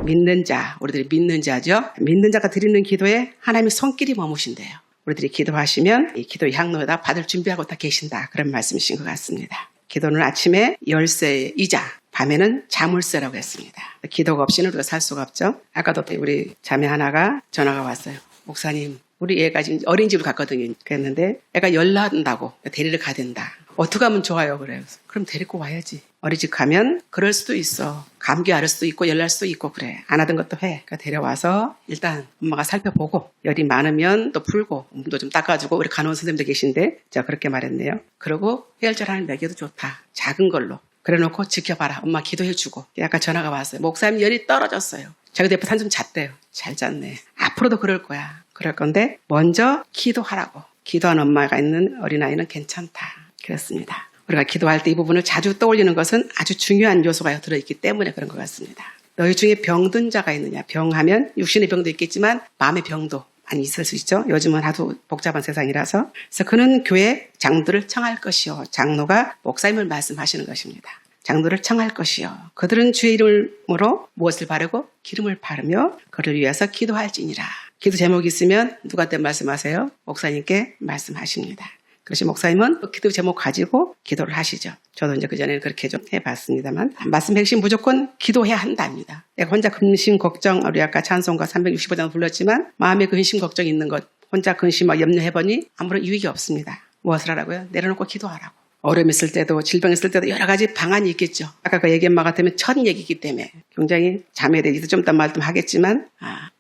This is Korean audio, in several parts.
믿는 자, 우리들이 믿는 자죠. 믿는 자가 드리는 기도에 하나님의 손길이 머무신대요. 우리들이 기도하시면 이 기도의 향로에다 받을 준비하고 다 계신다. 그런 말씀이신 것 같습니다. 기도는 아침에 열쇠이자 밤에는 자물쇠라고 했습니다. 기도가 없이는 우리가 살 수가 없죠. 아까도 우리 자매 하나가 전화가 왔어요. 목사님, 우리 애가 지금 어린이집을 갔거든요. 그랬는데 애가 열난다고 데리러 가야 된다. 어떻게 하면 좋아요? 그래요. 그럼 데리고 와야지. 어린이집 가면 그럴 수도 있어. 감기 앓을 수도 있고 열날 수도 있고 그래. 안 하던 것도 해. 그러니까 데려와서 일단 엄마가 살펴보고 열이 많으면 또 풀고 몸도 좀 닦아주고 우리 간호사 선생님도 계신데 제가 그렇게 말했네요. 그리고 해열제 하나 먹여도 좋다. 작은 걸로. 그래놓고 지켜봐라. 엄마 기도해주고. 아까 전화가 왔어요. 목사님 열이 떨어졌어요. 자기 옆에 한숨 잤대요. 잘 잤네. 앞으로도 그럴 거야. 그럴 건데 먼저 기도하라고. 기도하는 엄마가 있는 어린아이는 괜찮다. 그렇습니다. 우리가 기도할 때 이 부분을 자주 떠올리는 것은 아주 중요한 요소가 들어있기 때문에 그런 것 같습니다. 너희 중에 병든 자가 있느냐. 병하면 육신의 병도 있겠지만 마음의 병도 많이 있을 수 있죠. 요즘은 하도 복잡한 세상이라서. 그래서 그는 교회 장로들을 청할 것이요. 장로가 목사님을 말씀하시는 것입니다. 장로를 청할 것이요. 그들은 주의 이름으로 무엇을 바르고 기름을 바르며 그를 위해서 기도할지니라. 기도 제목이 있으면 누구한테 말씀하세요? 목사님께 말씀하십니다. 그래서 목사님은 그 기도 제목 가지고 기도를 하시죠. 저도 이제 그전에는 그렇게 좀 해봤습니다만 말씀 핵심 무조건 기도해야 한답니다. 내가 혼자 근심 걱정 우리 아까 찬송가 365장 불렀지만 마음에 근심 걱정이 있는 것 혼자 근심하고 염려해보니 아무런 유익이 없습니다. 무엇을 하라고요? 내려놓고 기도하라고. 어려움 있을 때도 질병 있을 때도 여러 가지 방안이 있겠죠. 아까 그 얘기 엄마 같으면 첫 얘기이기 때문에 굉장히 자매에 대해서 좀 더 말 좀 하겠지만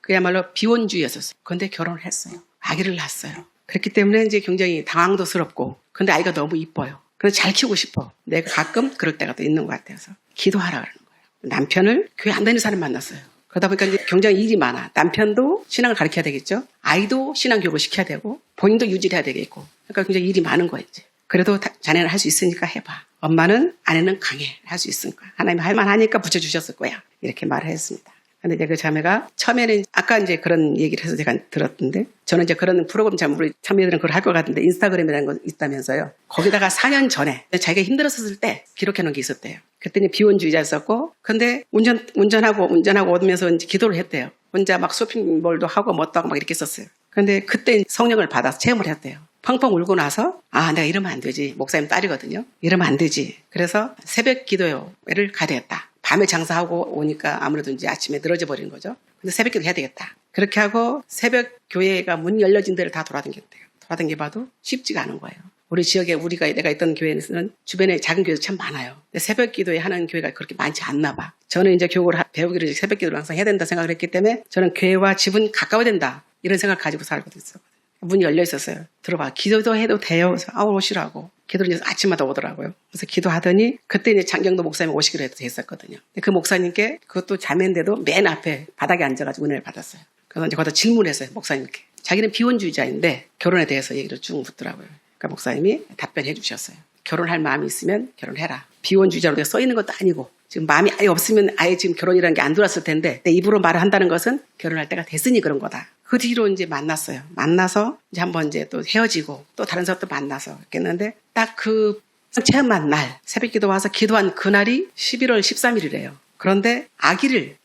그야말로 비혼주의였었어요. 그런데 결혼을 했어요. 아기를 낳았어요. 그렇기 때문에 이제 굉장히 당황도스럽고 근데 아이가 너무 이뻐요. 그래서 잘 키우고 싶어. 내가 가끔 그럴 때가 또 있는 것 같아서 기도하라 그러는 거예요. 남편을 교회 안 다니는 사람 만났어요. 그러다 보니까 이제 굉장히 일이 많아. 남편도 신앙을 가르쳐야 되겠죠. 아이도 신앙 교육을 시켜야 되고 본인도 유지를 해야 되겠고. 그러니까 굉장히 일이 많은 거예요. 이제. 그래도 자네는 할 수 있으니까 해봐. 엄마는 아내는 강해. 할 수 있으니까. 하나님 할 만하니까 붙여주셨을 거야. 이렇게 말을 했습니다. 근데 이제 그 자매가 처음에는 아까 이제 그런 얘기를 해서 제가 들었던데 저는 이제 그런 프로그램 잘 모르고 참여들은 그걸 할 것 같은데 인스타그램이라는 거 있다면서요. 거기다가 4년 전에 자기가 힘들었을 때 기록해 놓은 게 있었대요. 그랬더니 비혼주의자였었고 근데 운전하고 오면서 이제 기도를 했대요. 혼자 막 쇼핑몰도 하고 뭣도 하고 막 이렇게 했었어요. 근데 그때 성령을 받아서 체험을 했대요. 펑펑 울고 나서 내가 이러면 안 되지. 목사님 딸이거든요. 이러면 안 되지. 그래서 새벽 기도회를 가야 되겠다. 밤에 장사하고 오니까 아무래도 이제 아침에 늘어져 버리는 거죠. 근데 새벽 기도 해야 되겠다. 그렇게 하고 새벽 교회가 문 열려진 데를 다 돌아다녔대요. 돌아다녀봐도 쉽지가 않은 거예요. 우리 지역에 내가 있던 교회에서는 주변에 작은 교회도 참 많아요. 근데 새벽 기도회 하는 교회가 그렇게 많지 않나 봐. 저는 이제 교육을 배우기로 새벽 기도를 항상 해야 된다 생각을 했기 때문에 저는 교회와 집은 가까워야 된다. 이런 생각을 가지고 살고 있었거든요. 문이 열려 있었어요. 들어봐. 기도도 해도 돼요. 그래서 오시라고. 기도를 아침마다 오더라고요. 그래서 기도하더니 그때 이제 장경도 목사님 오시기로 해도 됐었거든요. 그 목사님께 그것도 자매인데도 맨 앞에 바닥에 앉아가지고 은혜를 받았어요. 그래서 이제 거기다 질문했어요. 목사님께. 자기는 비혼주의자인데 결혼에 대해서 얘기를 쭉 묻더라고요. 그러니까 목사님이 답변해 주셨어요. 결혼할 마음이 있으면 결혼해라. 비혼주의자로 써 있는 것도 아니고 지금 마음이 아예 없으면 아예 지금 결혼이라는 게 안 들어왔을 텐데 내 입으로 말을 한다는 것은 결혼할 때가 됐으니 그런 거다. 그 뒤로 이제 만났어요. 만나서 이제 한번 이제 또 헤어지고 또 다른 사람도 만나서 했는데 딱 그 체험한 날 새벽 기도 와서 기도한 그날이 11월 13일이래요. 그런데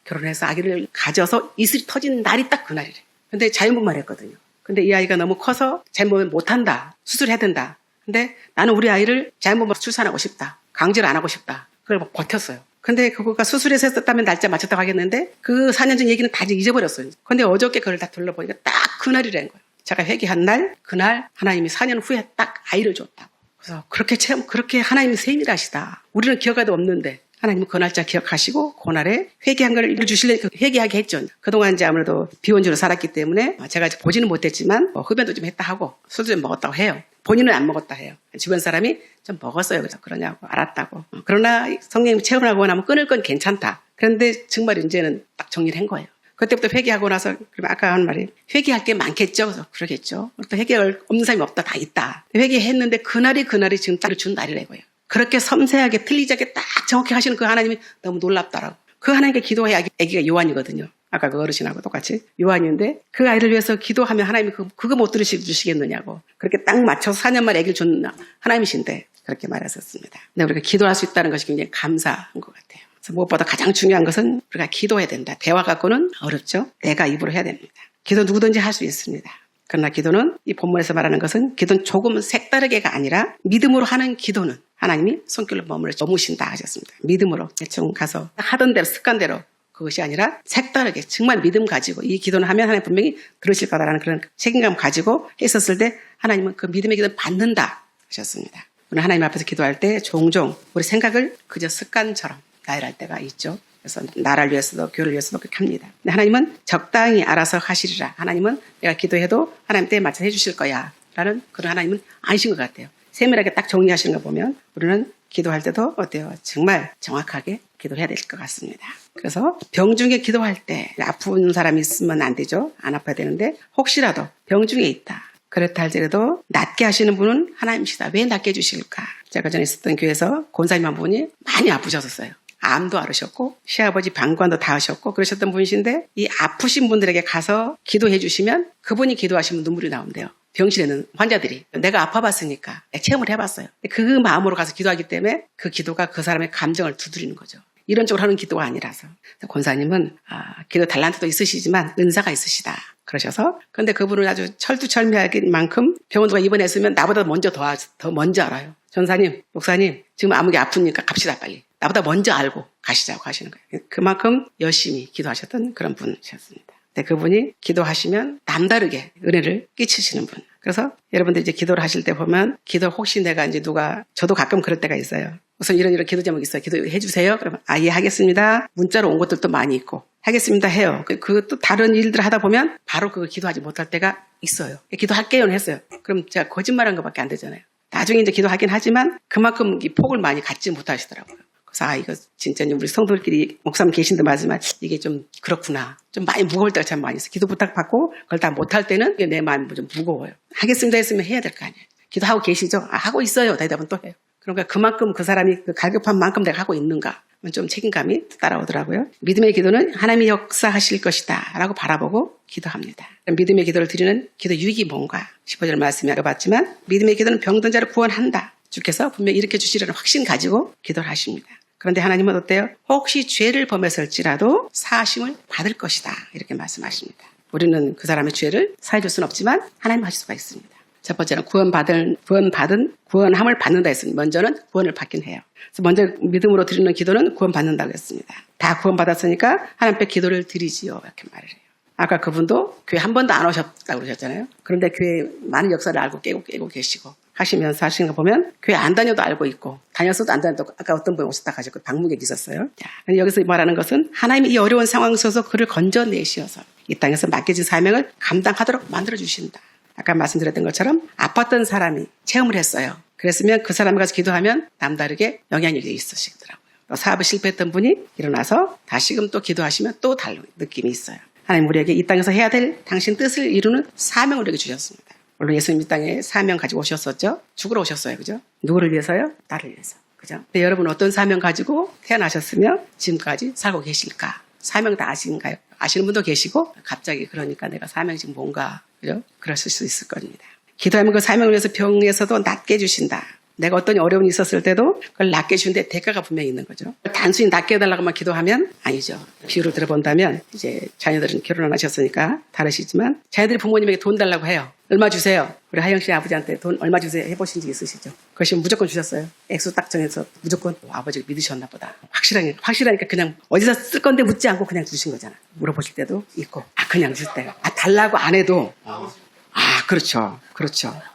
결혼해서 아기를 가져서 이슬이 터진 날이 딱 그날이래. 근데 자연분만 했거든요. 근데 이 아이가 너무 커서 자연분만 못한다. 수술해야 된다. 근데 나는 우리 아이를 자연분만 출산하고 싶다. 강제로 안 하고 싶다. 그걸 막 버텼어요. 근데 그거가 수술해서 했었다면 날짜 맞췄다고 하겠는데 그 4년 전 얘기는 다 잊어버렸어요. 근데 어저께 그걸 다 둘러보니까 딱 그날이라는 거예요. 제가 회개한 날, 그날 하나님이 4년 후에 딱 아이를 줬다고. 그래서 그렇게 하나님이 세밀하시다. 우리는 기억해도 없는데 하나님은 그 날짜 기억하시고 그날에 회개한 걸 읽어주시려니까 회개하게 했죠. 그동안 이제 아무래도 비혼주로 살았기 때문에 제가 이제 보지는 못했지만 흡연도 좀 했다 하고 술도 좀 먹었다고 해요. 본인은 안 먹었다 해요. 주변 사람이 좀 먹었어요. 그래서 그러냐고 알았다고. 그러나 성령님 체험을 하고 나면 끊을 건 괜찮다. 그런데 정말 이제는 딱 정리를 한 거예요. 그때부터 회개하고 나서 그러면 아까 한 말이 회개할 게 많겠죠. 그래서 그러겠죠. 또 회개할 없는 사람이 없다. 다 있다. 회개했는데 그날이 지금 딱 준 날이라고요. 그렇게 섬세하게 틀리지 않게 딱 정확히 하시는 그 하나님이 너무 놀랍더라고. 그 하나님께 기도해야 아기가 요한이거든요. 아까 그 어르신하고 똑같이 요한인데 그 아이를 위해서 기도하면 하나님이 그거 못 들으시겠느냐고. 그렇게 딱 맞춰서 4년 만에 아기를 준 하나님이신데 그렇게 말하셨습니다. 근데 우리가 기도할 수 있다는 것이 굉장히 감사한 것 같아요. 그래서 무엇보다 가장 중요한 것은 우리가 기도해야 된다. 대화 갖고는 어렵죠. 내가 입으로 해야 됩니다. 기도 누구든지 할 수 있습니다. 그러나 기도는 이 본문에서 말하는 것은 기도는 조금은 색다르게가 아니라 믿음으로 하는 기도는 하나님이 손길로 머무신다 하셨습니다. 믿음으로 대충 가서 하던 대로 습관대로 그것이 아니라 색다르게 정말 믿음 가지고 이 기도는 하면 하나님 분명히 들으실 거다라는 그런 책임감 가지고 했었을 때 하나님은 그 믿음의 기도를 받는다 하셨습니다. 오늘 하나님 앞에서 기도할 때 종종 우리 생각을 그저 습관처럼 나열할 때가 있죠. 그래서 나라를 위해서도 교회를 위해서도 그렇게 합니다. 근데 하나님은 적당히 알아서 하시리라. 하나님은 내가 기도해도 하나님 때에 맞춰 해주실 거야 라는 그런 하나님은 아니신 것 같아요. 세밀하게 딱 정리하시는 거 보면 우리는 기도할 때도 어때요? 정말 정확하게 기도해야 될 것 같습니다. 그래서 병중에 기도할 때 아픈 사람이 있으면 안 되죠. 안 아파야 되는데 혹시라도 병중에 있다. 그렇다 할지라도 낫게 하시는 분은 하나님이시다. 왜 낫게 해주실까? 제가 전에 있었던 교회에서 권사님 한 분이 많이 아프셨었어요. 암도 앓으셨고 시아버지 방광도 다 하셨고 그러셨던 분이신데 이 아프신 분들에게 가서 기도해 주시면 그분이 기도하시면 눈물이 나온대요. 병실에는 환자들이 내가 아파봤으니까 체험을 해봤어요. 그 마음으로 가서 기도하기 때문에 그 기도가 그 사람의 감정을 두드리는 거죠. 이런 쪽으로 하는 기도가 아니라서. 권사님은 기도 달란트도 있으시지만 은사가 있으시다 그러셔서 근데 그분은 아주 철두철미하게 만큼 병원도가 입원했으면 나보다 더 먼저 알아요. 전사님, 목사님 지금 아무게 아프니까 갑시다 빨리. 나보다 먼저 알고 가시자고 하시는 거예요. 그만큼 열심히 기도하셨던 그런 분이셨습니다. 근데 그분이 기도하시면 남다르게 은혜를 끼치시는 분. 그래서 여러분들 이제 기도를 하실 때 보면 기도 혹시 내가 이제 저도 가끔 그럴 때가 있어요. 우선 이런 기도 제목이 있어요. 기도해 주세요. 그러면 예 하겠습니다. 문자로 온 것들도 많이 있고 하겠습니다 해요. 또 다른 일들 하다 보면 바로 그거 기도하지 못할 때가 있어요. 기도할게요는 했어요. 그럼 제가 거짓말한 것밖에 안 되잖아요. 나중에 이제 기도하긴 하지만 그만큼 이 폭을 많이 갖지 못하시더라고요. 그래서 이거 진짜 우리 성도들끼리 목사님 계신데 말지만 이게 좀 그렇구나. 좀 많이 무거울 때가 참 많이 있어요. 기도 부탁받고 그걸 다 못할 때는 내 마음이 좀 무거워요. 하겠습니다 했으면 해야 될 거 아니에요. 기도하고 계시죠? 하고 있어요. 대답은 또 해요. 그러니까 그만큼 그 사람이 그 갈급한 만큼 내가 하고 있는가 좀 책임감이 따라오더라고요. 믿음의 기도는 하나님이 역사하실 것이다 라고 바라보고 기도합니다. 믿음의 기도를 드리는 기도 유익이 뭔가 15절 말씀에 알아봤지만 믿음의 기도는 병든 자를 구원한다. 주께서 분명히 일으켜 주시려는 확신 가지고 기도를 하십니다. 그런데 하나님은 어때요? 혹시 죄를 범했을지라도 사하심을 받을 것이다. 이렇게 말씀하십니다. 우리는 그 사람의 죄를 사해줄 수는 없지만 하나님 하실 수가 있습니다. 첫 번째는 구원함을 받는다 했습니다. 먼저는 구원을 받긴 해요. 그래서 먼저 믿음으로 드리는 기도는 구원받는다고 했습니다. 다 구원받았으니까 하나님께 기도를 드리지요. 이렇게 말을 해요. 아까 그분도 교회 한 번도 안 오셨다고 그러셨잖아요. 그런데 교회 많은 역사를 알고 깨고 계시고 하시면서 하시는 거 보면 교회 안 다녀도 알고 있고 다녔어도 안 다녀도 아까 어떤 분이 오셨다 가지고 방문객 있었어요. 여기서 말하는 것은 하나님이 이 어려운 상황 속에서 그를 건져내시어서 이 땅에서 맡겨진 사명을 감당하도록 만들어주신다. 아까 말씀드렸던 것처럼 아팠던 사람이 체험을 했어요. 그랬으면 그 사람이 가서 기도하면 남다르게 영향력이 있으시더라고요. 또 사업을 실패했던 분이 일어나서 다시금 또 기도하시면 또 다른 느낌이 있어요. 하나님 우리에게 이 땅에서 해야 될 당신 뜻을 이루는 사명을 우리에게 주셨습니다. 물론 예수님 이 땅에 사명 가지고 오셨었죠. 죽으러 오셨어요. 그죠? 누구를 위해서요? 나를 위해서. 그죠? 근데 여러분 어떤 사명 가지고 태어나셨으며 지금까지 살고 계실까? 사명 다 아신가요? 아시는 분도 계시고 갑자기 그러니까 내가 사명이 지금 뭔가 그죠? 그러실 수 있을 겁니다. 기도하면 그 사명을 위해서 병에서도 낫게 해주신다. 내가 어떤 어려움이 있었을 때도 그걸 낫게 해주는데 대가가 분명히 있는 거죠. 단순히 낫게 해달라고만 기도하면 아니죠. 비유로 들어본다면 이제 자녀들은 결혼 안 하셨으니까 다르시지만 자녀들이 부모님에게 돈 달라고 해요. 얼마 주세요. 우리 하영 씨 아버지한테 돈 얼마 주세요 해보신 적 있으시죠? 그것이 무조건 주셨어요. 액수 딱 정해서 무조건 아버지가 믿으셨나 보다. 확실하니까 그냥 어디서 쓸 건데 묻지 않고 그냥 주신 거잖아. 물어보실 때도 있고 그냥 줄 때가 달라고 안 해도 그렇죠.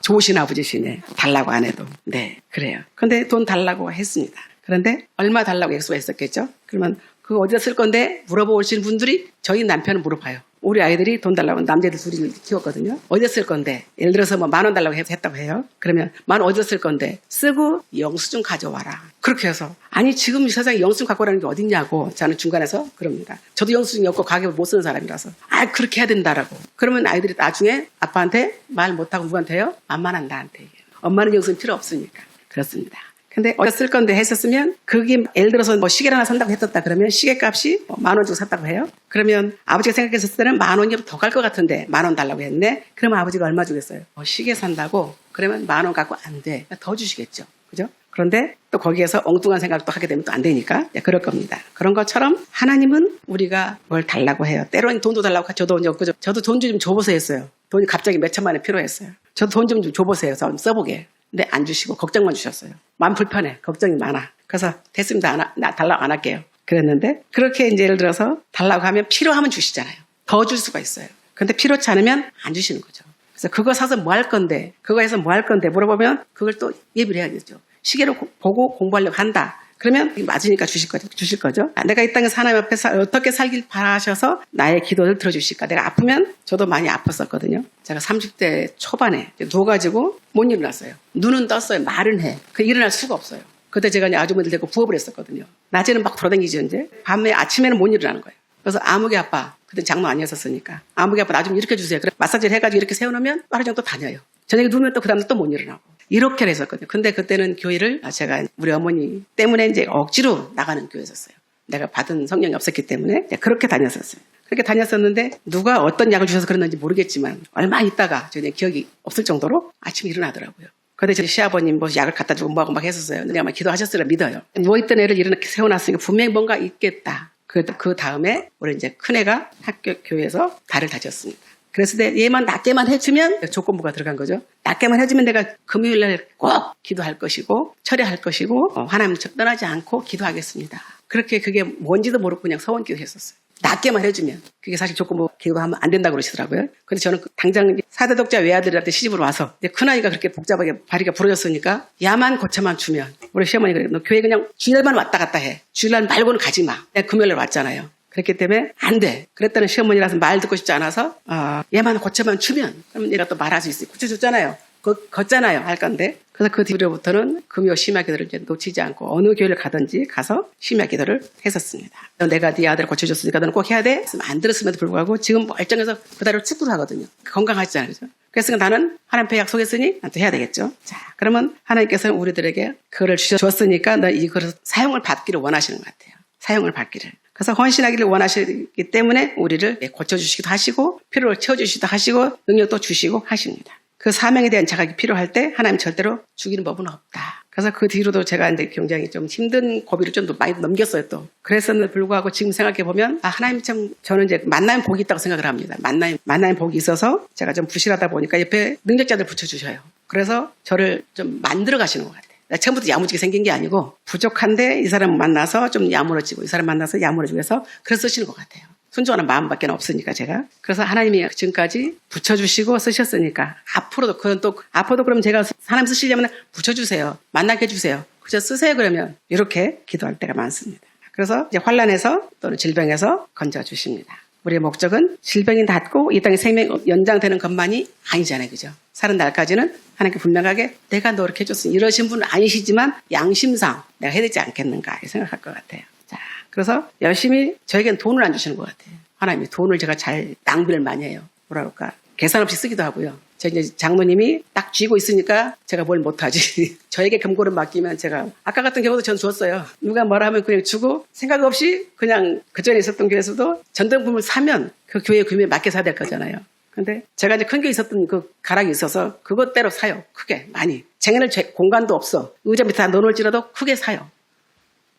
좋으신 아버지시네. 달라고 안 해도. 네, 그래요. 근데 돈 달라고 했습니다. 그런데 얼마 달라고 약속을 했었겠죠? 그러면 그거 어디다 쓸 건데 물어보시는 분들이 저희 남편은 물어봐요. 우리 아이들이 돈 달라고 남자들 둘이 키웠거든요. 어디다 쓸 건데? 예를 들어서 뭐 10,000원 달라고 했다고 해요. 그러면 10,000원 어디다 쓸 건데? 쓰고 영수증 가져와라. 그렇게 해서 아니 지금 이 세상에 영수증 갖고 오라는 게 어딨냐고 저는 중간에서 그럽니다. 저도 영수증이 없고 가격을 못 쓰는 사람이라서 그렇게 해야 된다라고. 그러면 아이들이 나중에 아빠한테 말 못하고 누구한테 해요? 엄마는 나한테 얘기해요. 엄마는 영수증 필요 없으니까. 그렇습니다. 근데 어디다 쓸 건데 했었으면 그게 예를 들어서 뭐 시계를 하나 산다고 했었다 그러면 시계값이 10,000원 주고 샀다고 해요. 그러면 아버지가 생각했을 때는 10,000원이 더 갈 것 같은데 10,000원 달라고 했네. 그러면 아버지가 얼마 주겠어요? 시계 산다고 그러면 10,000원 갖고 안 돼. 더 주시겠죠. 그죠? 그런데 또 거기에서 엉뚱한 생각도 하게 되면 또 안 되니까 그럴 겁니다. 그런 것처럼 하나님은 우리가 뭘 달라고 해요. 때로는 돈도 달라고 저도 저도 돈 좀 줘보세요 했어요. 돈이 갑자기 몇 천만 원 필요했어요. 저도 돈 좀 줘보세요. 좀 써보게. 근데 안 주시고 걱정만 주셨어요. 마음 불편해. 걱정이 많아. 그래서 됐습니다. 나 달라고 안 할게요. 그랬는데 그렇게 이제 예를 들어서 달라고 하면 필요하면 주시잖아요. 더 줄 수가 있어요. 근데 필요치 않으면 안 주시는 거죠. 그래서 그거 사서 뭐 할 건데, 그거 해서 뭐 할 건데 물어보면 그걸 또 예비를 해야겠죠. 시계로 보고 공부하려고 한다. 그러면 맞으니까 주실 거죠. 내가 이 땅에서 하나님 앞에서 어떻게 살길 바라셔서 나의 기도를 들어주실까. 내가 아프면 저도 많이 아팠었거든요. 제가 30대 초반에 누워가지고 못 일어났어요. 눈은 떴어요. 말은 해. 일어날 수가 없어요. 그때 제가 이제 아주머니들 데리고 부업을 했었거든요. 낮에는 막 돌아다니지 이제. 밤에 아침에는 못 일어나는 거예요. 그래서 아무개 아빠, 그때 장로 아니었었으니까 아무개 아빠 나 좀 이렇게 주세요. 그래 마사지를 해가지고 이렇게 세워놓으면 하루 정도 다녀요. 저녁에 누우면 또 그 다음날 또 못 일어나고. 이렇게 했었거든요. 근데 그때는 교회를 제가 우리 어머니 때문에 이제 억지로 나가는 교회였었어요. 내가 받은 성령이 없었기 때문에 그렇게 다녔었어요. 그렇게 다녔었는데 누가 어떤 약을 주셔서 그랬는지 모르겠지만 얼마 있다가 저는 기억이 없을 정도로 아침에 일어나더라고요. 근데 저희 시아버님 뭐 약을 갖다 주고 뭐하고 막 했었어요. 내가 막 기도하셨으라 믿어요. 누워있던 애를 이렇게 세워놨으니까 분명히 뭔가 있겠다. 그 다음에 우리 이제 큰애가 학교 교회에서 발을 다쳤습니다. 그래서 얘만 낫게만 해주면 조건부가 들어간 거죠. 낫게만 해주면 내가 금요일날 꼭 기도할 것이고 철회할 것이고 하나님 떠나지 않고 기도하겠습니다. 그렇게 그게 뭔지도 모르고 그냥 서원 기도했었어요. 낫게만 해주면. 그게 사실 조건부 기도하면 안 된다고 그러시더라고요. 근데 저는 당장 4대 독자 외아들한테 시집을 와서 큰아이가 그렇게 복잡하게 발이가 부러졌으니까 야만 고쳐만 주면 우리 시어머니가 그래. 너 교회 그냥 주일날만 왔다 갔다 해. 주일날 말고는 가지 마. 내가 금요일날 왔잖아요. 그렇기 때문에 안 돼. 그랬다는 시어머니라서 말 듣고 싶지 않아서 얘만 고쳐만 주면 그럼 얘가 또 말할 수 있어요. 고쳐줬잖아요. 걷잖아요. 할 건데. 그래서 그 뒤로부터는 금요 심야 기도를 이제 놓치지 않고 어느 교회를 가든지 가서 심야 기도를 했었습니다. 내가 네 아들을 고쳐줬으니까 너는 꼭 해야 돼? 안 들었음에도 불구하고 지금 멀쩡해서 그대로 축구를 하거든요. 건강하시잖아요. 그죠? 그래서 나는 하나님께 약속했으니 나도 해야 되겠죠. 자, 그러면 하나님께서는 우리들에게 그거를 주셨으니까 너 이거를 사용을 받기를 원하시는 것 같아요. 사용을 받기를. 그래서 헌신하기를 원하시기 때문에 우리를 고쳐주시기도 하시고 필요를 채워주시기도 하시고 능력도 주시고 하십니다. 그 사명에 대한 자각이 필요할 때 하나님 절대로 죽이는 법은 없다. 그래서 그 뒤로도 제가 이제 굉장히 좀 힘든 고비를 좀 많이 넘겼어요 또. 그랬었는데 불구하고 지금 생각해보면 하나님 참 저는 이제 만나면 복이 있다고 생각을 합니다. 만나면 복이 있어서 제가 좀 부실하다 보니까 옆에 능력자들 붙여주셔요. 그래서 저를 좀 만들어 가시는 것 같아요. 처음부터 야무지게 생긴 게 아니고 부족한데 이 사람 만나서 좀 야무러지고 이 사람 만나서 야무러지고 해서 그래서 쓰시는 것 같아요. 순종하는 마음밖에 없으니까 제가. 그래서 하나님이 지금까지 붙여주시고 쓰셨으니까 앞으로도 그럼 제가 하나님 쓰시려면 붙여주세요. 만나게 해주세요. 그저 쓰세요 그러면 이렇게 기도할 때가 많습니다. 그래서 이제 환난에서 또는 질병에서 건져주십니다. 우리의 목적은 질병이 낫고 이 땅의 생명 연장되는 것만이 아니잖아요. 그죠? 사는 날까지는 하나님께 분명하게 내가 너 이렇게 해줬으니 이러신 분은 아니시지만 양심상 내가 해야 되지 않겠는가 생각할 것 같아요. 자, 그래서 열심히 저에겐 돈을 안 주시는 것 같아요. 하나님이 돈을 제가 잘 낭비를 많이 해요. 뭐라 그럴까? 계산 없이 쓰기도 하고요. 저 이제 장모님이 딱 쥐고 있으니까 제가 뭘 못하지. 저에게 금고를 맡기면 제가 아까 같은 경우도 전 주었어요. 누가 뭐라 하면 그냥 주고 생각 없이 그냥 그전에 있었던 교회에서도 전등품을 사면 그 교회 규모에 맞게 사야 될 거잖아요. 근데 제가 이제 큰 게 있었던 그 가락이 있어서 그것대로 사요. 크게 많이. 쟁여낼 공간도 없어. 의자 밑에 다 넣어놓을지라도 크게 사요.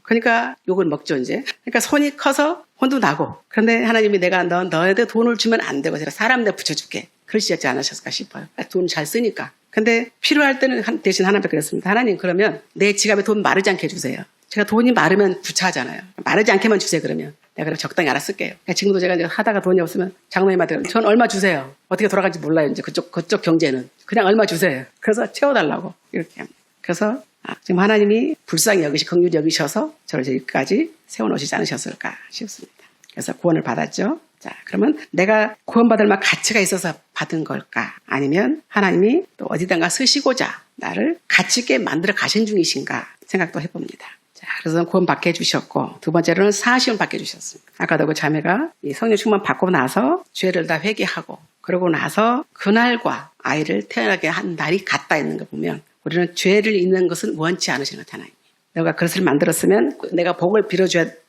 그러니까 욕을 먹죠 이제. 그러니까 손이 커서 혼도 나고. 그런데 하나님이 내가 너한테 돈을 주면 안 되고 제가 사람 내가 붙여줄게. 그러시지 않으셨을까 싶어요. 돈 잘 쓰니까. 근데 필요할 때는 대신 하나님께 그랬습니다. 하나님 그러면 내 지갑에 돈 마르지 않게 해주세요. 제가 돈이 마르면 부차하잖아요. 마르지 않게만 주세요 그러면. 내가 그럼 적당히 알아 쓸게요. 그러니까 지금도 제가 이제 하다가 돈이 없으면 장로님한테 전 얼마 주세요. 어떻게 돌아갈지 몰라요. 이제 그쪽 경제는. 그냥 얼마 주세요. 그래서 채워달라고 이렇게 합니다. 그래서 지금 하나님이 불쌍히 긍휼히 여기셔서 저를 여기까지 세워놓으시지 않으셨을까 싶습니다. 그래서 구원을 받았죠. 자, 그러면 내가 구원받을 만한 가치가 있어서 받은 걸까? 아니면 하나님이 또 어디든가 쓰시고자 나를 가치 있게 만들어 가신 중이신가 생각도 해봅니다. 자, 그래서 구원받게 해주셨고 두 번째로는 사하심을 받게 해주셨습니다. 아까도 그 자매가 이 성령 충만 받고 나서 죄를 다 회개하고 그러고 나서 그날과 아이를 태어나게 한 날이 같다 있는 거 보면 우리는 죄를 잊는 것은 원치 않으시는 것 하나님. 내가 그릇을 만들었으면 내가 복을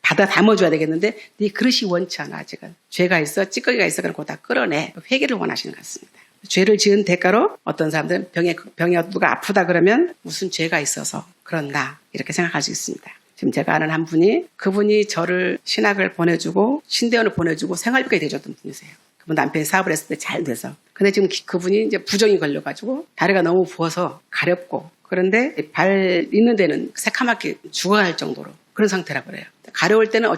받아 담아줘야 되겠는데 네 그릇이 원치 않아 아직은. 죄가 있어 찌꺼기가 있어 그럼 그거 다 끌어내. 회개를 원하시는 것 같습니다. 죄를 지은 대가로 어떤 사람들은 병에 누가 아프다 그러면 무슨 죄가 있어서 그런다 이렇게 생각할 수 있습니다. 지금 제가 아는 한 분이 그분이 저를 신학을 보내주고 신대원을 보내주고 생활비까지 대줬던 분이세요. 그분 남편이 사업을 했을 때 잘 돼서. 근데 지금 그분이 이제 부종이 걸려가지고 다리가 너무 부어서 가렵고 그런데 발 있는 데는 새카맣게 죽어갈 정도로 그런 상태라 그래요. 가려울 때는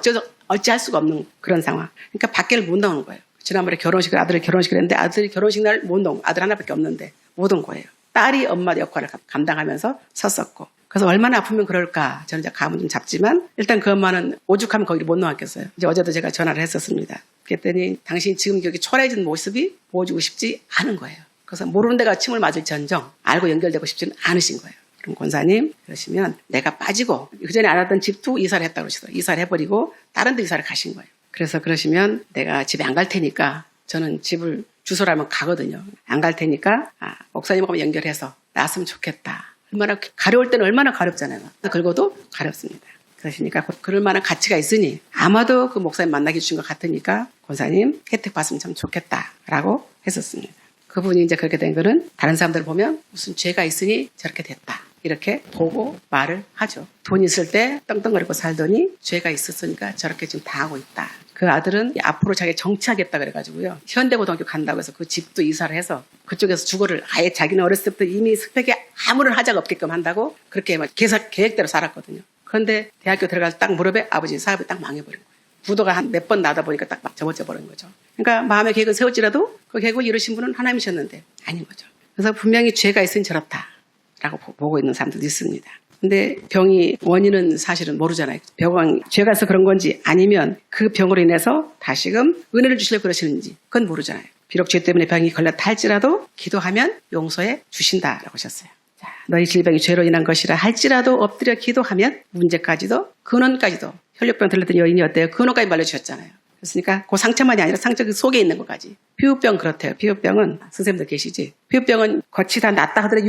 어찌할 수가 없는 그런 상황. 그러니까 밖에를 못 나오는 거예요. 지난번에 아들을 결혼식을 했는데 아들이 결혼식 날 못 나온 아들 하나밖에 없는데 못 온 거예요. 딸이 엄마 역할을 감당하면서 섰었고. 그래서 얼마나 아프면 그럴까. 저는 이제 감은 좀 잡지만 일단 그 엄마는 오죽하면 거기를 못 나왔겠어요. 이제 어제도 제가 전화를 했었습니다. 그랬더니 당신이 지금 여기 초라해진 모습이 보여주고 싶지 않은 거예요. 그래서 모르는 데가 침을 맞을지언정 알고 연결되고 싶지는 않으신 거예요. 그럼 권사님 그러시면 내가 빠지고 그전에 안 하던 집도 이사를 했다고 그러시더라고요. 이사를 해버리고 다른 데 이사를 가신 거예요. 그래서 그러시면 내가 집에 안 갈 테니까 저는 집을 주소라면 가거든요. 안 갈 테니까 목사님하고 연결해서 나왔으면 좋겠다. 얼마나 가려울 때는 얼마나 가렵잖아요. 긁어도 가렵습니다. 그러시니까 그럴 만한 가치가 있으니 아마도 그 목사님 만나게 주신 것 같으니까 권사님 혜택 받으면 참 좋겠다라고 했었습니다. 그분이 이제 그렇게 된 거는 다른 사람들 보면 무슨 죄가 있으니 저렇게 됐다. 이렇게 보고 말을 하죠. 돈 있을 때 떵떵거리고 살더니 죄가 있었으니까 저렇게 지금 당하고 있다. 그 아들은 앞으로 자기가 정치하겠다 그래가지고요. 현대고등학교 간다고 해서 그 집도 이사를 해서 그쪽에서 주거를 아예 자기는 어렸을 때부터 이미 스펙에 아무런 하자가 없게끔 한다고 그렇게 막 계획대로 살았거든요. 그런데 대학교 들어가서 딱 무릎에 아버지 사업이 딱 망해버린 거예요. 부도가 한 몇 번 나다 보니까 딱 접어져 버린 거죠. 그러니까 마음의 계획은 세울지라도 그 계획을 이루신 분은 하나님이셨는데 아닌 거죠. 그래서 분명히 죄가 있으니 저렇다라고 보고 있는 사람들도 있습니다. 근데 병이 원인은 사실은 모르잖아요. 병은 죄가 있어서 그런 건지 아니면 그 병으로 인해서 다시금 은혜를 주시려고 그러시는지 그건 모르잖아요. 비록 죄 때문에 병이 걸렸다 할지라도 기도하면 용서해 주신다라고 하셨어요. 자, 너희 질병이 죄로 인한 것이라 할지라도 엎드려 기도하면 문제까지도 근원까지도 혈류병 들렸던 여인이 어때요? 근원까지 말려주셨잖아요. 그렇으니까 그 상처만이 아니라 상처 그 속에 있는 것까지. 피부병 그렇대요. 피부병은 선생님들 계시지? 피부병은 겉이 다 낫다 하더라도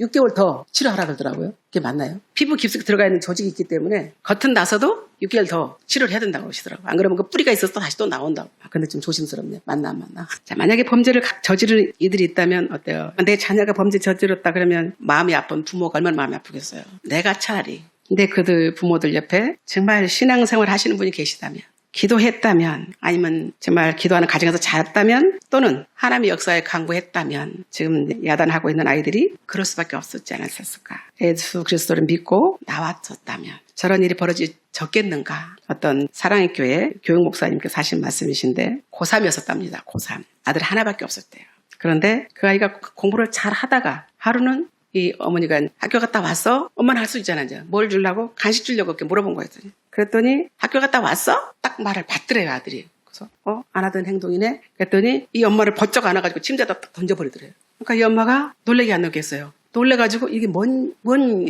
6개월 더 치료하라 그러더라고요. 그게 맞나요? 피부 깊숙이 들어가 있는 조직이 있기 때문에 겉은 나서도 6개월 더 치료를 해야 된다고 그러시더라고요. 안 그러면 그 뿌리가 있어서 다시 또 나온다고. 근데 좀 조심스럽네. 맞나 안 맞나? 자, 만약에 범죄를 저지른 이들이 있다면 어때요? 내 자녀가 범죄 저질렀다 그러면 마음이 아픈 부모가 얼마나 마음이 아프겠어요. 내가 차라리. 근데 그들 부모들 옆에 정말 신앙생활 하시는 분이 계시다면 기도했다면 아니면 정말 기도하는 가정에서 자랐다면 또는 하나님의 역사에 강구했다면 지금 야단하고 있는 아이들이 그럴 수밖에 없었지 않았을까. 예수 그리스도를 믿고 나왔었다면 저런 일이 벌어졌겠는가. 어떤 사랑의 교회 교육 목사님께서 하신 말씀이신데 고3이었었답니다. 고3. 아들 하나밖에 없었대요. 그런데 그 아이가 공부를 잘 하다가 하루는 이 어머니가 학교 갔다 왔어? 엄마는 할 수 있잖아. 이제. 뭘 주려고? 간식 주려고 이렇게 물어본 거예요. 그랬더니 학교 갔다 왔어? 딱 말을 받더래요, 아들이. 그래서 안 하던 행동이네. 그랬더니 이 엄마를 번쩍 안아가지고 침대에다 딱 던져버리더래요. 그러니까 이 엄마가 놀래게 안 놀겠어요. 놀래가지고 이게 뭔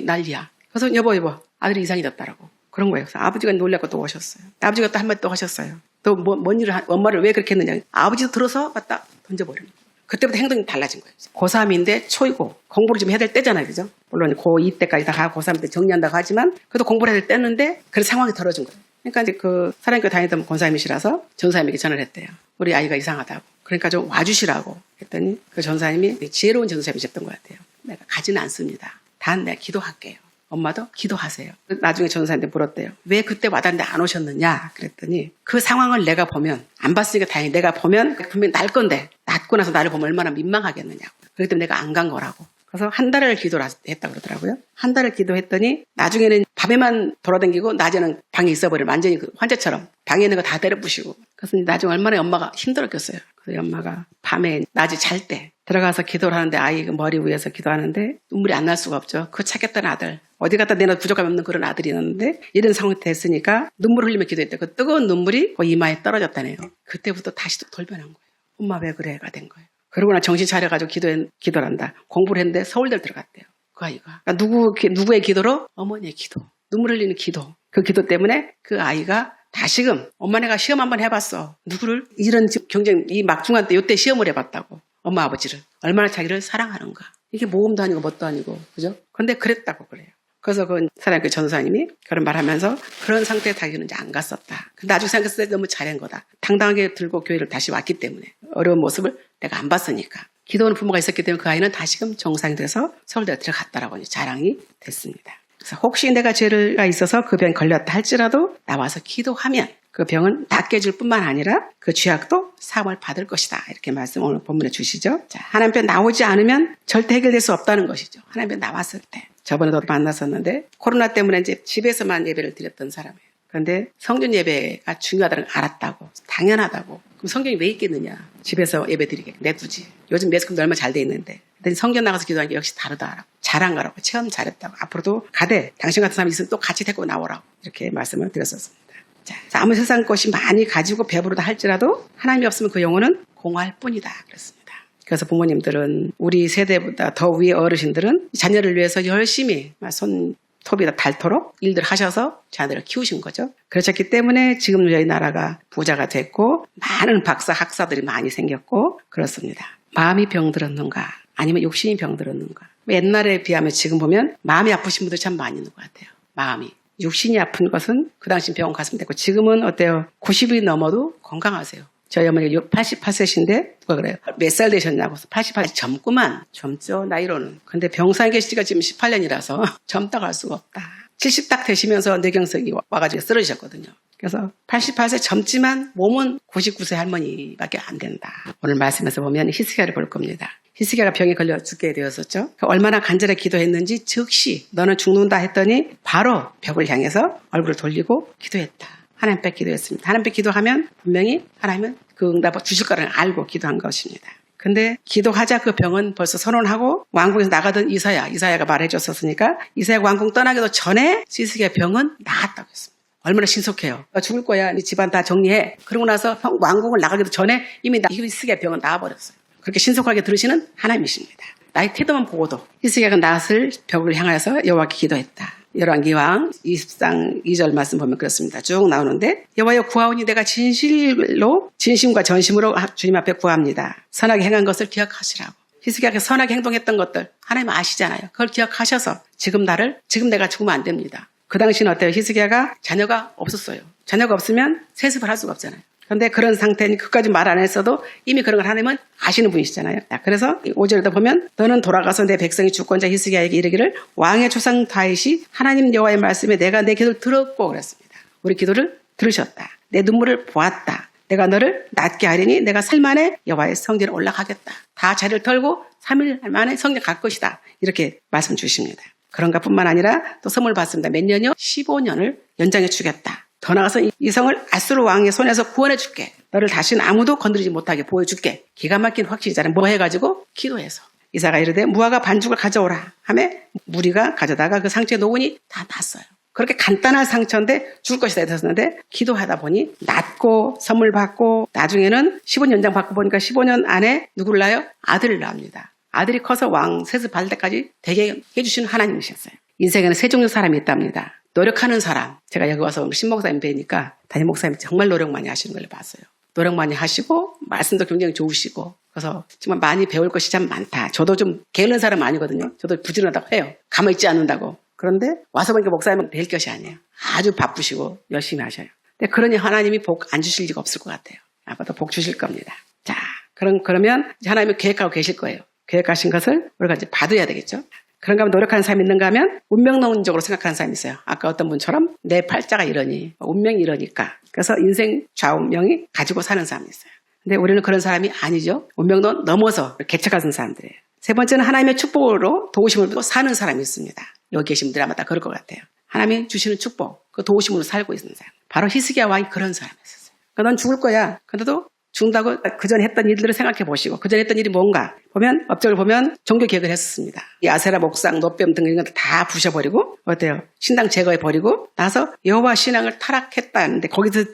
난리야. 그래서 여보 아들이 이상이 됐다라고. 그런 거예요. 그래서 아버지가 놀래고 또 오셨어요. 아버지가 또 한마디 또 하셨어요. 또 뭔 일을 엄마를 왜 그렇게 했느냐. 아버지도 들어서 갖다 던져버리는 거예요. 그때부터 행동이 달라진 거예요. 고3인데 초이고 공부를 좀 해야 될 때잖아요. 그죠? 물론 고2 때까지 다 가고 고3 때 정리한다고 하지만 그래도 공부를 해야 될 때였는데 그런 상황이 벌어진 거예요. 그러니까 이제 그 사랑교회 다니던 권사님이시라서 전사님에게 전화를 했대요. 우리 아이가 이상하다고. 그러니까 좀 와주시라고 했더니 그 전사님이 지혜로운 전사님이셨던 것 같아요. 내가 가지는 않습니다. 단 내가 기도할게요. 엄마도 기도하세요. 나중에 전사한테 물었대요. 왜 그때 와닿는데 안 오셨느냐 그랬더니 그 상황을 내가 보면 안 봤으니까 다행히 내가 보면 분명히 날 건데 낫고 나서 나를 보면 얼마나 민망하겠느냐고. 그렇기 때문에 내가 안 간 거라고. 그래서 한 달을 기도를 했다고 그러더라고요. 한 달을 기도했더니 나중에는 밤에만 돌아다니고 낮에는 방에 있어버리면 완전히 그 환자처럼 방에 있는 거 다 때려 부시고. 그래서 나중에 얼마나 엄마가 힘들었겠어요. 그래서 엄마가 밤에 낮에 잘 때 들어가서 기도를 하는데 아이 머리 위에서 기도하는데 눈물이 안 날 수가 없죠. 그 착했던 아들. 어디 갖다 내놔 부족함이 없는 그런 아들이었는데 이런 상황이 됐으니까 눈물을 흘리며 기도했대. 그 뜨거운 눈물이 그 이마에 떨어졌다네요. 그때부터 다시 또 돌변한 거예요. 엄마 왜 그래가 된 거예요. 그러고 나 정신 차려가지고 기도를 한다. 공부를 했는데 서울대를 들어갔대요. 그 아이가. 그러니까 누구의 기도로? 어머니의 기도. 눈물 흘리는 기도. 그 기도 때문에 그 아이가 다시금 엄마 내가 시험 한번 해봤어. 누구를? 이런 경쟁 이 막중한 때 이때 시험을 해봤다고. 엄마 아버지를. 얼마나 자기를 사랑하는가. 이게 모험도 아니고 뭣도 아니고. 그죠? 근데 그랬다고 그래요. 그래서 그 사랑교회 전사님이 그런 말 하면서 그런 상태에 자기는 이제 안 갔었다. 근데 나중에 생각했을 때 너무 잘한 거다. 당당하게 들고 교회를 다시 왔기 때문에 어려운 모습을 내가 안 봤으니까. 기도하는 부모가 있었기 때문에 그 아이는 다시금 정상이 돼서 서울대에 들어갔다라고 이제 자랑이 됐습니다. 그래서 혹시 내가 죄가 있어서 그 병에 걸렸다 할지라도 나와서 기도하면 그 병은 낫게 해줄 뿐만 아니라 그 죄악도 사함을 받을 것이다. 이렇게 말씀 오늘 본문에 주시죠. 자, 하나님 편 나오지 않으면 절대 해결될 수 없다는 것이죠. 하나님 편 나왔을 때. 저번에도 만났었는데 코로나 때문에 이제 집에서만 예배를 드렸던 사람이에요. 그런데 성전 예배가 중요하다는 걸 알았다고, 당연하다고. 그럼 성경이 왜 있겠느냐? 집에서 예배 드리게 내두지. 요즘 매스컴도 얼마나 잘 돼 있는데. 근데 성전 나가서 기도하는 게 역시 다르다라고. 잘한 거라고. 체험 잘했다고. 앞으로도 가되 당신 같은 사람이 있으면 또 같이 데리고 나오라고. 이렇게 말씀을 드렸었습니다. 자, 아무 세상 것이 많이 가지고 배부르다 할지라도 하나님이 없으면 그 영혼은 공허할 뿐이다. 그랬습니다. 그래서 부모님들은 우리 세대보다 더 위에 어르신들은 자녀를 위해서 열심히 손톱이다 닳도록 일들 하셔서 자녀들을 키우신 거죠. 그러셨기 때문에 지금 저희 나라가 부자가 됐고 많은 박사 학사들이 많이 생겼고 그렇습니다. 마음이 병들었는가 아니면 욕심이 병들었는가. 옛날에 비하면 지금 보면 마음이 아프신 분들 참 많이 있는 것 같아요. 마음이. 육신이 아픈 것은 그 당시 병원 갔으면 됐고 지금은 어때요? 90이 넘어도 건강하세요. 저희 어머니 88세신데 누가 그래요? 몇 살 되셨냐고. 88 젊구만. 젊죠 나이로는. 근데 병상에 계시기가 지금 18년이라서 젊다고 할 수가 없다. 70 딱 되시면서 뇌경색이 와가지고 쓰러지셨거든요. 그래서 88세 젊지만 몸은 99세 할머니밖에 안 된다. 오늘 말씀에서 보면 히스기야를 볼 겁니다. 히스기야가 병에 걸려 죽게 되었었죠. 얼마나 간절히 기도했는지 즉시 너는 죽는다 했더니 바로 벽을 향해서 얼굴을 돌리고 기도했다. 하나님 앞에 기도했습니다. 하나님 앞에 기도하면 분명히 하나님은 그 응답을 주실 거를 알고 기도한 것입니다. 근데 기도하자 그 병은 벌써 선언하고 왕궁에서 나가던 이사야가 말해줬었으니까 이사야가 왕궁 떠나기도 전에 히스기야 병은 나았다고 했습니다. 얼마나 신속해요. 너 죽을 거야. 네 집안 다 정리해. 그러고 나서 왕궁을 나가기도 전에 이미 히스기야 병은 나아버렸어요. 그렇게 신속하게 들으시는 하나님이십니다. 나의 태도만 보고도 히스기야가 나았을 벽을 향하여서 여호와께 기도했다. 열왕기왕 20장 2절 말씀 보면 그렇습니다. 쭉 나오는데 여호와여 구하오니 내가 진심과 전심으로 주님 앞에 구합니다. 선하게 행한 것을 기억하시라고. 히스기야가 선하게 행동했던 것들 하나님 아시잖아요. 그걸 기억하셔서 지금 내가 죽으면 안 됩니다. 그 당시는 어때요? 히스기야가 자녀가 없었어요. 자녀가 없으면 세습을 할 수가 없잖아요. 그런데 그런 상태니 그까지 말 안 했어도 이미 그런 걸 하나님은 아시는 분이시잖아요. 그래서 5절에도 보면 너는 돌아가서 내 백성이 주권자 히스기야에게 이르기를 왕의 조상 다윗이 하나님 여호와의 말씀에 내가 내 기도를 들었고 그랬습니다. 우리 기도를 들으셨다. 내 눈물을 보았다. 내가 너를 낫게 하리니 내가 3일 만에 여호와의 성전에 올라가겠다. 다 자리를 털고 3일 만에 성전 갈 것이다. 이렇게 말씀 주십니다. 그런가 뿐만 아니라 또 선물 받습니다. 몇 년이요? 15년을 연장해 주겠다. 더 나아가서 이 성을 아수르 왕의 손에서 구원해 줄게. 너를 다시는 아무도 건드리지 못하게 보여줄게. 기가 막힌 확신이잖아요. 뭐 해가지고? 기도해서. 이사가 이르되 무화과 반죽을 가져오라 하매 무리가 가져다가 그 상처에 놓으니 다 났어요. 그렇게 간단한 상처인데 죽을 것이다 했었는데 기도하다 보니 낫고 선물 받고 나중에는 15년 연장 받고 보니까 15년 안에 누구를 낳아요? 아들을 낳습니다. 아들이 커서 왕 세습 받을 때까지 되게 해주시는 하나님이셨어요. 인생에는 세 종류 사람이 있답니다. 노력하는 사람. 제가 여기 와서 신목사님 뵈니까 담임 목사님 정말 노력 많이 하시는 걸 봤어요. 노력 많이 하시고 말씀도 굉장히 좋으시고 그래서 정말 많이 배울 것이 참 많다. 저도 좀 게으른 사람 아니거든요. 저도 부지런하다고 해요. 가만히 있지 않는다고. 그런데 와서 보니까 목사님은 될 것이 아니에요. 아주 바쁘시고 열심히 하셔요. 근데 그러니 하나님이 복 안 주실 리가 없을 것 같아요. 아마도 복 주실 겁니다. 자, 그러면 하나님이 계획하고 계실 거예요. 계획하신 것을 우리가 이제 받아야 되겠죠. 그런가 하면 노력하는 사람이 있는가 하면 운명론적으로 생각하는 사람이 있어요. 아까 어떤 분처럼 내 팔자가 이러니 운명이 이러니까 그래서 인생 좌우명이 가지고 사는 사람이 있어요. 근데 우리는 그런 사람이 아니죠. 운명론 넘어서 개척하는 사람들이에요. 세 번째는 하나님의 축복으로 도우심을 받고 사는 사람이 있습니다. 여기 계신 분들 아마 다 그럴 것 같아요. 하나님이 주시는 축복, 그 도우심으로 살고 있는 사람. 바로 히스기야 왕이 그런 사람이었어요. 그러니까 넌 죽을 거야. 그래도 죽는다고 그전에 했던 일들을 생각해 보시고 그전에 했던 일이 뭔가 보면 업적을 보면 종교 개혁을 했었습니다. 이 아세라 목상, 노뱀 등 이런 것들 다 부셔버리고 어때요? 신당 제거해버리고 나서 여호와 신앙을 타락했다는데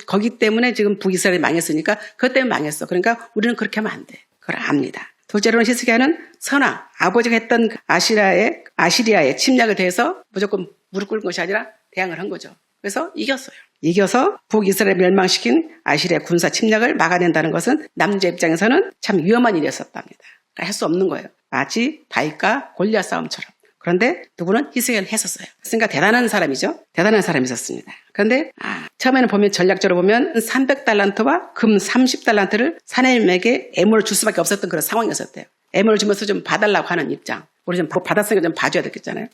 거기 때문에 지금 북이스라엘이 망했으니까 그것 때문에 망했어. 그러니까 우리는 그렇게 하면 안 돼. 그걸 압니다. 둘째로는 히스기야는 선악, 아버지가 했던 아시리아의 침략에 대해서 무조건 무릎 꿇은 것이 아니라 대항을 한 거죠. 그래서 이겨서 북이스라엘 멸망시킨 아시리아 군사 침략을 막아낸다는 것은 남자 입장에서는 참 위험한 일이었었답니다. 그러니까 할 수 없는 거예요. 마치 다윗과 골리앗 싸움처럼. 그런데 누구는 히스기야는 했었어요. 그러니까 대단한 사람이죠. 대단한 사람이 있었습니다. 그런데 처음에는 보면 전략적으로 보면 300달란트와 금 30달란트를 사내임에게 애물을 줄 수밖에 없었던 그런 상황이었었대요. 애물을 주면서 좀 봐달라고 하는 입장. 우리 좀 받았으니까 좀 봐줘야 되겠잖아요.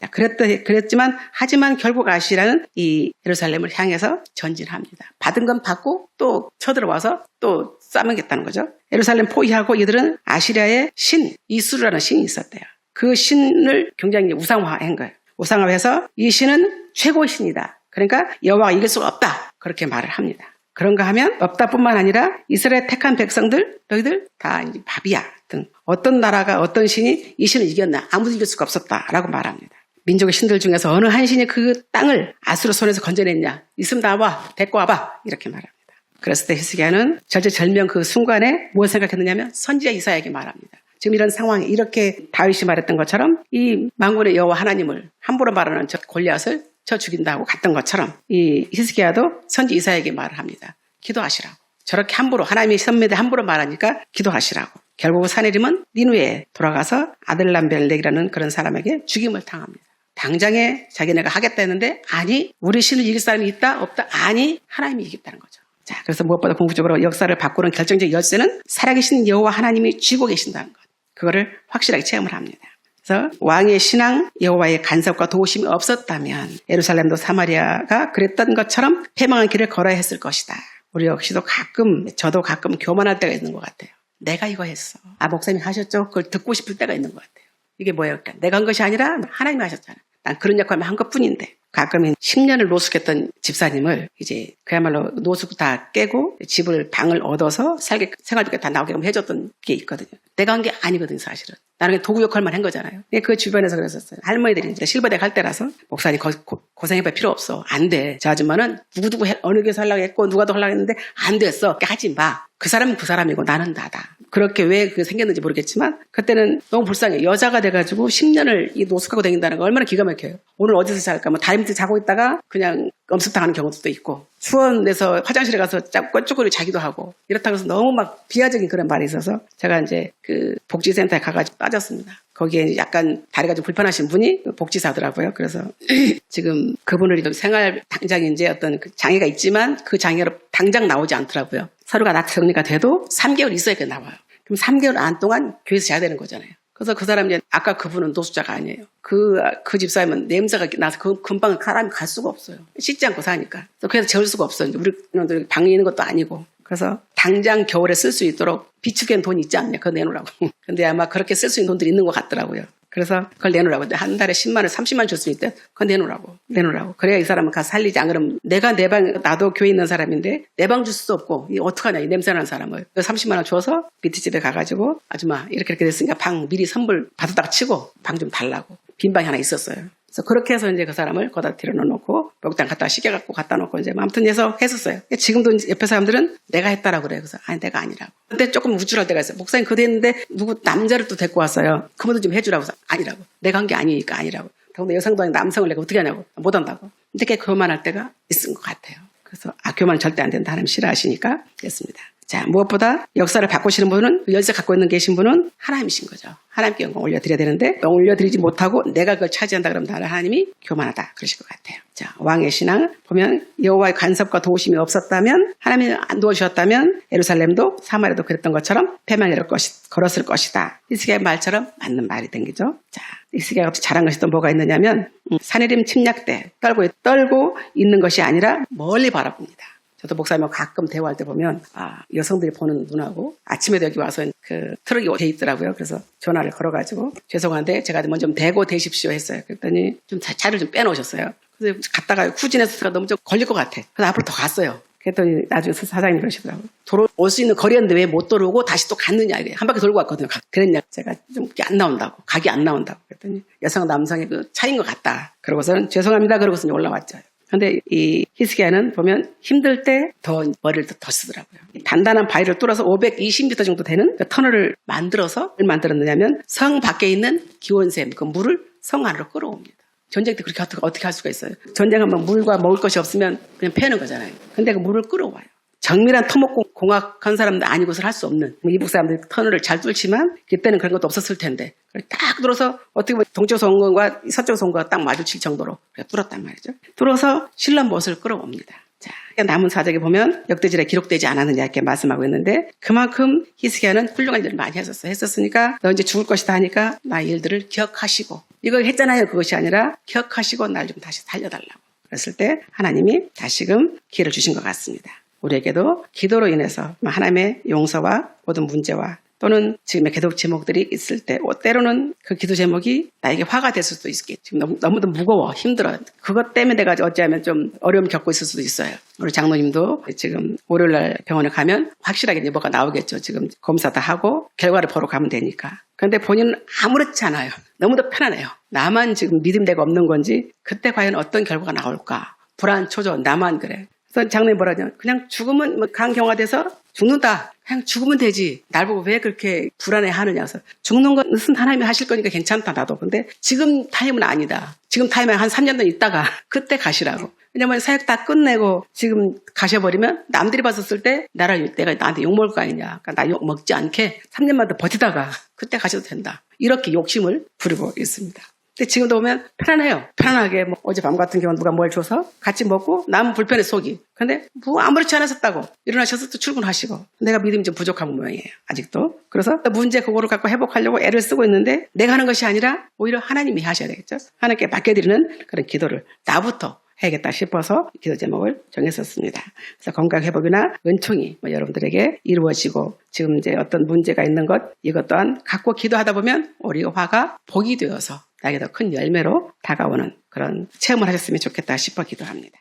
그랬지만 하지만 결국 아시라는 이 예루살렘을 향해서 전진합니다. 받은 건 받고 또 쳐들어와서 또 싸먹겠다는 거죠. 예루살렘 포위하고 이들은 아시리아의 신 이수르라는 신이 있었대요. 그 신을 굉장히 우상화한 거예요. 우상화해서 이 신은 최고의 신이다. 그러니까 여호와가 이길 수가 없다. 그렇게 말을 합니다. 그런가 하면 없다뿐만 아니라 이스라엘 택한 백성들 너희들 다 이제 밥이야 등 어떤 나라가 어떤 신이 이 신을 이겼나 아무도 이길 수가 없었다라고 말합니다. 민족의 신들 중에서 어느 한 신이 그 땅을 아수르 손에서 건져냈냐 있으면 나와 데리고 와봐 이렇게 말합니다. 그랬을 때 히스기야는 절제절명 그 순간에 무엇을 생각했느냐면 선지자 이사야에게 말합니다. 지금 이런 상황에 이렇게 다윗이 말했던 것처럼 이 만군의 여호와 하나님을 함부로 말하는 저 골리앗을 쳐 죽인다고 갔던 것처럼 이 히스기야도 선지 이사야에게 말을 합니다. 기도하시라고. 저렇게 함부로 하나님의 선민에 함부로 말하니까 기도하시라고. 결국 사내림은 니누에 돌아가서 아들람벨렉이라는 그런 사람에게 죽임을 당합니다. 당장에 자기네가 하겠다 했는데 아니 우리 신을 이길 사람이 있다 없다 아니 하나님이 이겼다는 거죠. 자 그래서 무엇보다 궁극적으로 역사를 바꾸는 결정적 열쇠는 살아계신 여호와 하나님이 쥐고 계신다는 것. 그거를 확실하게 체험을 합니다. 그래서 왕의 신앙 여호와의 간섭과 도우심이 없었다면 예루살렘도 사마리아가 그랬던 것처럼 패망한 길을 걸어야 했을 것이다. 우리 역시도 저도 가끔 교만할 때가 있는 것 같아요. 내가 이거 했어. 목사님이 하셨죠? 그걸 듣고 싶을 때가 있는 것 같아요. 이게 뭐예요? 그러니까 내가 한 것이 아니라 하나님이 하셨잖아. 난 그런 역할만 한 것뿐인데. 가끔은 10년을 노숙했던 집사님을 이제 그야말로 노숙 다 깨고 방을 얻어서 생활비가 다 나오게끔 해줬던 게 있거든요. 내가 한 게 아니거든요, 사실은. 나는 도구 역할만 한 거잖아요. 그 주변에서 그랬었어요. 할머니들이 이제 실버대 갈 때라서 목사님 고생해볼 필요 없어. 안 돼. 저 아줌마는 누구누구 어느 교회에서 하려고 했고 누가 더 하려고 했는데 안 됐어. 하지 마. 그 사람은 그 사람이고 나는 나다. 그렇게 왜 그게 생겼는지 모르겠지만 그때는 너무 불쌍해. 여자가 돼가지고 10년을 이 노숙하고 다닌다는 거 얼마나 기가 막혀요. 오늘 어디서 잘까? 뭐 다리 밑에 자고 있다가 그냥 엄습당하는 경우도 있고 수원에서 화장실에 가서 꼴쭈거리 자기도 하고 이렇다고 해서 너무 막 비하적인 그런 말이 있어서 제가 이제 그 복지센터에 가가지고 빠졌습니다. 거기에 약간 다리가 좀 불편하신 분이 복지사더라고요. 그래서 지금 그분을 생활 당장 이제 어떤 그 장애가 있지만 그 장애로 당장 나오지 않더라고요. 서류가 다 정리가 돼도 3개월 있어야 나와요. 그럼 3개월 안 동안 교회에서 자야 되는 거잖아요. 그래서 그 사람 이제 아까 그분은 노숙자가 아니에요. 그 집사님은 냄새가 나서 금방 사람이 갈 수가 없어요. 씻지 않고 사니까. 그래서 재울 수가 없어요. 우리는 방에 있는 것도 아니고. 그래서 당장 겨울에 쓸 수 있도록 비축한 돈이 있지 않냐. 그거 내놓으라고. 근데 아마 그렇게 쓸 수 있는 돈들이 있는 것 같더라고요. 그래서 그걸 내놓으라고. 근데 한 달에 10만 원, 30만 줄 수 있대. 그건 내놓으라고. 그래야 이 사람은 가서 살리지. 안 그러면 내가 나도 교회 있는 사람인데 내 방 줄 수도 없고 이 어떡하냐. 이 냄새나는 사람을. 30만 원 줘서 밑에 집에 가가지고 아줌마 이렇게 됐으니까 방 미리 선물 받았다가 치고 방 좀 달라고. 빈 방이 하나 있었어요. 그래서 그렇게 해서 이제 그 사람을 거기다 들여놓고 목욕탕 갖다가 시켜갖고 갖다 놓고 이제 아무튼 해서 했었어요. 지금도 옆에 사람들은 내가 했다라고 그래요. 그래서 아니 내가 아니라고. 근데 조금 우쭐할 때가 있어요. 목사님 그거 했는데 누구 남자를 또 데리고 왔어요. 그분도 좀 해주라고. 해서 아니라고. 내가 한 게 아니니까 아니라고. 더군다나 여성도 아니고 남성을 내가 어떻게 하냐고. 못 한다고. 근데 교만할 때가 있은 것 같아요. 그래서 교만 절대 안 된다. 하나님 싫어하시니까 됐습니다. 자, 무엇보다 역사를 바꾸시는 분은 열쇠 갖고 있는 계신 분은 하나님이신 거죠. 하나님께 영광 올려드려야 되는데 올려드리지 못하고 내가 그걸 차지한다 그러면 나는 하나님이 교만하다 그러실 것 같아요. 자, 왕의 신앙 보면 여호와의 간섭과 도우심이 없었다면 하나님이 안 도와주셨다면 예루살렘도 사마리아도 그랬던 것처럼 패망을 걸었을 것이다. 히스기야의 말처럼 맞는 말이 된 거죠. 자, 히스기야가 잘한 것이 또 뭐가 있느냐면 사내림 침략 때 떨고 있는 것이 아니라 멀리 바라봅니다. 저도 목사님하고 가끔 대화할 때 보면 여성들이 보는 눈하고 아침에도 여기 와서 그 트럭이 돼 있더라고요. 그래서 전화를 걸어가지고 죄송한데 제가 먼저 좀 대고 대십시오 했어요. 그랬더니 좀 자리를 좀 빼놓으셨어요. 그래서 갔다가 후진해서 너무 좀 걸릴 것 같아. 그래서 앞으로 더 갔어요. 그랬더니 나중에 사장님 그러시더라고요. 올 수 있는 거리였는데 왜 못 돌아오고 다시 또 갔느냐. 한 바퀴 돌고 왔거든요. 그랬냐. 제가 좀 안 나온다고. 각이 안 나온다고. 그랬더니 여성 남성의 그 차이인 것 같다. 그러고서는 죄송합니다. 그러고서는 올라왔죠. 근데 이 히스기야는 보면 힘들 때 더 머리를 더 쓰더라고요. 단단한 바위를 뚫어서 520m 정도 되는 그 터널을 만들어서 뭘 만들었느냐면 성 밖에 있는 기온샘, 그 물을 성 안으로 끌어옵니다. 전쟁 때 그렇게 어떻게 할 수가 있어요? 전쟁하면 물과 먹을 것이 없으면 그냥 패는 거잖아요. 근데 그 물을 끌어와요. 정밀한 토목공학한 사람들 아니고서는 할 수 없는 이북 사람들이 터널을 잘 뚫지만 그때는 그런 것도 없었을 텐데 딱 뚫어서 어떻게 보면 동쪽에서 온 것과 서쪽에서 온 것과 딱 마주칠 정도로 뚫었단 말이죠. 뚫어서 신라 못을 끌어옵니다. 자, 남은 사적에 보면 역대질에 기록되지 않았느냐 이렇게 말씀하고 있는데 그만큼 히스기야는 훌륭한 일을 많이 했었으니까 너 이제 죽을 것이다 하니까 나의 일들을 기억하시고 이거 했잖아요. 그것이 아니라 기억하시고 날 좀 다시 살려달라고 그랬을 때 하나님이 다시금 기회를 주신 것 같습니다. 우리에게도 기도로 인해서 하나님의 용서와 모든 문제와 또는 지금의 기도 제목들이 있을 때 때로는 그 기도 제목이 나에게 화가 될 수도 있겠지. 지금 너무도 무거워 힘들어. 그것 때문에 내가 어찌하면 좀 어려움 겪고 있을 수도 있어요. 우리 장로님도 지금 월요일날 병원에 가면 확실하게 이제 뭐가 나오겠죠. 지금 검사 다 하고 결과를 보러 가면 되니까. 그런데 본인은 아무렇지 않아요. 너무도 편안해요. 나만 지금 믿음대가 없는 건지 그때 과연 어떤 결과가 나올까. 불안, 초조, 나만 그래. 그래서 장로님 뭐라 하냐면 그냥 죽으면 강경화돼서 죽는다. 그냥 죽으면 되지. 날 보고 왜 그렇게 불안해하느냐. 그래서 죽는 것은 하나님이 하실 거니까 괜찮다 나도. 근데 지금 타임은 아니다. 지금 타임은 한 3년 더 있다가 그때 가시라고. 왜냐면 사역 다 끝내고 지금 가셔버리면 남들이 봤었을 때 내가 나한테 욕먹을 거 아니냐. 그러니까 나 욕 먹지 않게 3년만 더 버티다가 그때 가셔도 된다. 이렇게 욕심을 부리고 있습니다. 근데 지금도 보면 편안해요. 편안하게 어젯밤 같은 경우는 누가 뭘 줘서 같이 먹고 남은 불편해 속이. 근데 아무렇지 않았었다고 일어나셔서 또 출근하시고 내가 믿음이 좀 부족한 모양이에요. 아직도. 그래서 문제 그거를 갖고 회복하려고 애를 쓰고 있는데 내가 하는 것이 아니라 오히려 하나님이 하셔야 되겠죠. 하나님께 맡겨드리는 그런 기도를 나부터 해야겠다 싶어서 기도 제목을 정했었습니다. 그래서 건강 회복이나 은총이 여러분들에게 이루어지고 지금 이제 어떤 문제가 있는 것 이것 또한 갖고 기도하다 보면 우리 화가 복이 되어서 나에게 더 큰 열매로 다가오는 그런 체험을 하셨으면 좋겠다 싶어 기도합니다.